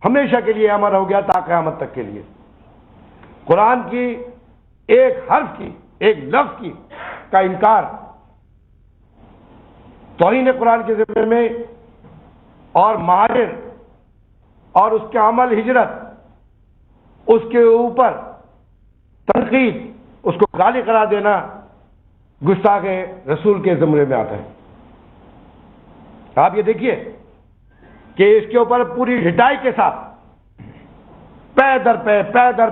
ہمیشہ کے لیے امر ہو گیا تا قیامت تک کے لیے. قرآن کی ایک حرف کی، ایک لفظ کی کا انکار توہین قرآن کے ذمے میں اور مہاجر اور اس کے عمل ہجرت، اس کے اوپر تنقید، اس کو گالی قرار دینا گستاخ رسول کے زمرے میں آتا ہے. آپ یہ دیکھیے کہ اس کے اوپر پوری ہٹائی کے ساتھ پے در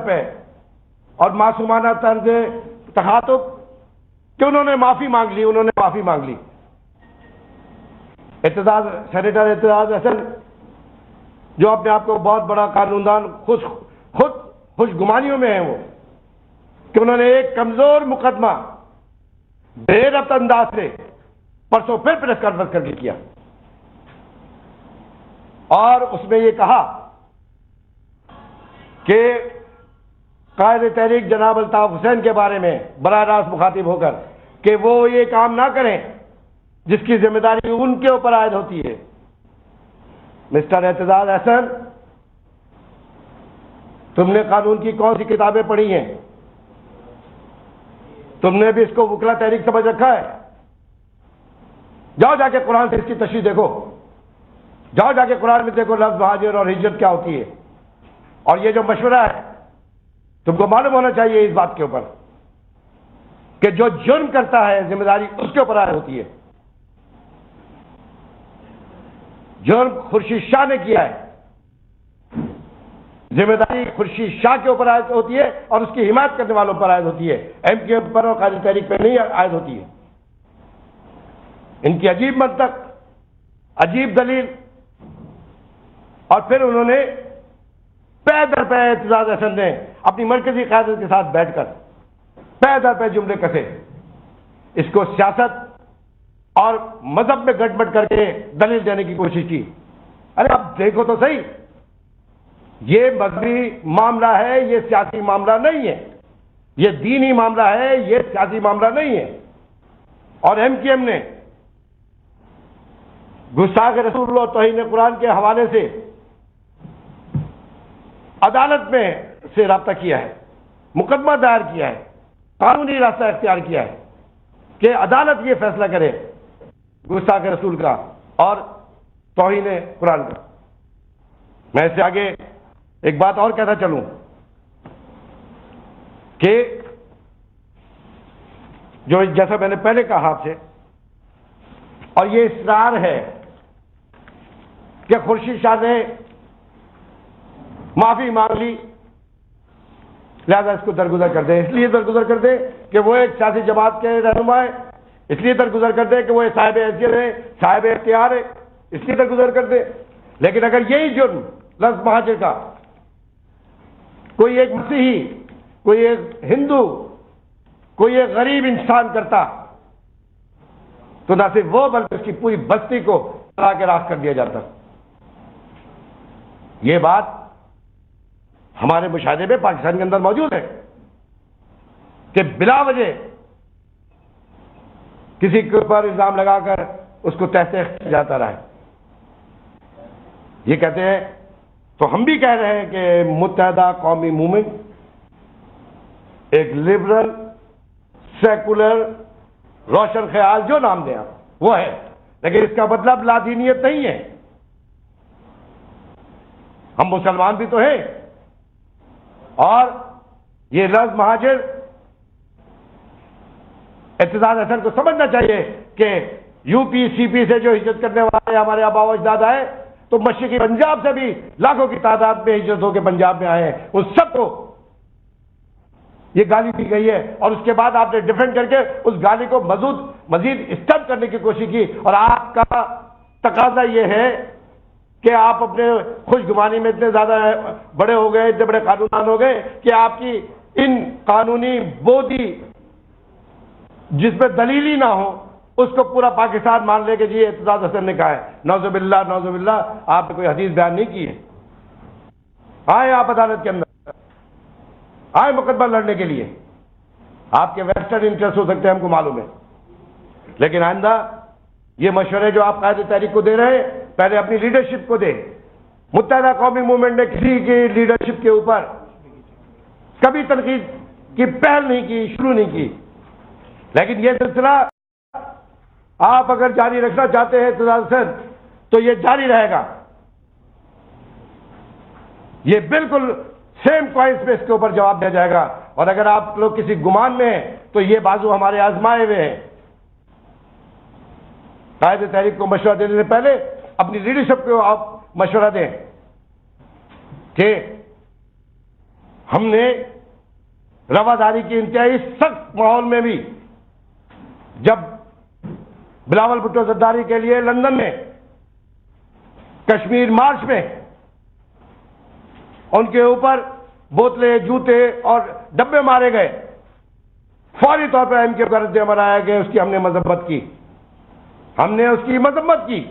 پے اور معصومانہ طرز تخاطب کہ انہوں نے معافی مانگ لی. سینیٹر اعتزاز احسن جو اپنے آپ کو بہت بڑا قانوندان خود خوش گمانیوں میں ہیں، وہ کہ انہوں نے ایک کمزور مقدمہ بے ربط انداز سے پرسوں پھر پریس کانفرنس کر کے کیا، اور اس میں یہ کہا کہ قائد تحریک جناب الطاف حسین کے بارے میں براہ راست مخاطب ہو کر کہ وہ یہ کام نہ کریں جس کی ذمہ داری ان کے اوپر عائد ہوتی ہے. مسٹر اعتزاز احسن، تم نے قانون کی کون سی کتابیں پڑھی ہیں؟ تم نے بھی اس کو وکلا تحریک سمجھ رکھا ہے؟ جاؤ جا کے قرآن سے اس کی تشریح دیکھو، جاؤ جا کے قرآن میں دیکھو لفظ مہاجر اور ہجرت کیا ہوتی ہے. اور یہ جو مشورہ ہے تم کو معلوم ہونا چاہیے اس بات کے اوپر کہ جو جرم کرتا ہے ذمہ داری اس کے اوپر عائد ہوتی ہے. جرم خورشید شاہ نے کیا ہے، ذمہ داری خورشید شاہ کے اوپر عائد ہوتی ہے اور اس کی حمایت کرنے والوں پر عائد ہوتی ہے، ایم کیو ایم پر اور قائد تحریک پہ نہیں عائد ہوتی ہے. ان کی عجیب منطق، عجیب دلیل، اور پھر انہوں نے پے در پے اعتزاز احسن نے اپنی مرکزی قیادت کے ساتھ بیٹھ کر پے در پے جملے کسے، اس کو سیاست اور مذہب میں گڑبڑ کر کے دلیل دینے کی کوشش کی. ارے اب دیکھو تو صحیح، یہ مذہبی معاملہ ہے، یہ سیاسی معاملہ نہیں ہے، یہ دینی معاملہ ہے، یہ سیاسی معاملہ نہیں ہے. اور ایم کیو ایم نے گستاخ رسول اور توہین قرآن کے حوالے سے عدالت میں سے رابطہ کیا ہے، مقدمہ دائر کیا ہے، قانونی راستہ اختیار کیا ہے کہ عدالت یہ فیصلہ کرے گستاخ رسول کا اور توہین قرآن کا. میں اس سے آگے ایک بات اور کہتا چلوں کہ جو جیسا میں نے پہلے کہا آپ سے، اور یہ اصرار ہے کہ خورشید شاہ نے معافی مانگ لی لہذا اس کو درگزر کر دیں، اس لیے درگزر کر دیں کہ وہ ایک سیاسی جماعت کے رہنما ہے، اس لیے درگزر کر دیں کہ وہ صاحب حیثیت ہے، صاحب اختیار ہے، اس لیے درگزر کر دیں. لیکن اگر یہی جرم لفظ مہاجر کا کوئی ایک مسیحی، کوئی ایک ہندو، کوئی ایک غریب انسان کرتا تو نہ صرف وہ بلکہ اس کی پوری بستی کو طلاق کے راست کر دیا جاتا. یہ بات ہمارے مشاہدے میں پاکستان کے اندر موجود ہے کہ بلا وجہ کسی کے اوپر الزام لگا کر اس کو تحت جاتا رہا ہے. یہ کہتے ہیں تو ہم بھی کہہ رہے ہیں کہ متحدہ قومی موومنٹ ایک لبرل سیکولر روشن خیال جو نام دیں آپ وہ ہے، لیکن اس کا مطلب لادینیت نہیں ہے. ہم مسلمان بھی تو ہیں، اور یہ لفظ مہاجر اعتزاز احسن کو سمجھنا چاہیے کہ یو پی سی پی سے جو ہجرت کرنے والے ہمارے آبا و اجداد آئے تو مشرقی پنجاب سے بھی لاکھوں کی تعداد میں ہجرت ہو کے پنجاب میں آئے ہیں، ان سب کو یہ گالی دی گئی ہے. اور اس کے بعد آپ نے ڈیفینڈ کر کے اس گالی کو مزید اسٹمپ کرنے کی کوشش کی. اور آپ کا تقاضا یہ ہے کہ آپ اپنے خوش گمانی میں اتنے زیادہ بڑے ہو گئے، اتنے بڑے قانونان ہو گئے کہ آپ کی ان قانونی بودی جس میں دلیل ہی نہ ہو اس کو پورا پاکستان مان لے کے جی اعتزاز احسن نے کہا ہے. نعوذ باللہ آپ نے کوئی حدیث بیان نہیں کی ہے. آئے آپ عدالت کے اندر، آئے مقدمہ لڑنے کے لیے. آپ کے ویسٹرن انٹرسٹ ہو سکتے ہیں، ہم کو معلوم ہے، لیکن آئندہ یہ مشورے جو آپ قائد تحریک کو دے رہے ہیں پہلے اپنی لیڈرشپ کو دیں متحدہ قومی موومنٹ نے کسی کی لیڈرشپ کے اوپر کبھی تنقید کی پہل نہیں کی، شروع نہیں کی، لیکن یہ سلسلہ آپ اگر جاری رکھنا چاہتے ہیں تسلسل تو یہ جاری رہے گا. یہ بالکل سیم پوائنٹس پہ اس کے اوپر جواب دیا جائے گا. اور اگر آپ لوگ کسی گمان میں ہیں تو یہ بازو ہمارے آزمائے ہوئے ہیں. قائد تحریک کو مشورہ دینے سے پہلے اپنی لیڈرشپ کو آپ مشورہ دیں کہ ہم نے رواداری کی انتہائی سخت ماحول میں بھی جب بلاول بھٹو زرداری کے لیے لندن میں کشمیر مارچ میں ان کے اوپر بوتلیں، جوتے اور ڈبے مارے گئے، فوری طور پر ایم کے رد عمل آیا کہ اس کی ہم نے مذمت کی، ہم نے اس کی مذمت کی.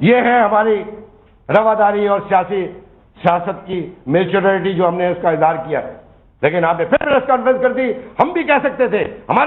یہ ہے ہماری رواداری اور سیاست کی میچورٹی جو ہم نے اس کا اظہار کیا. لیکن آپ نے پھر پریس کانفرنس کر دی. ہم بھی کہہ سکتے تھے، ہمارے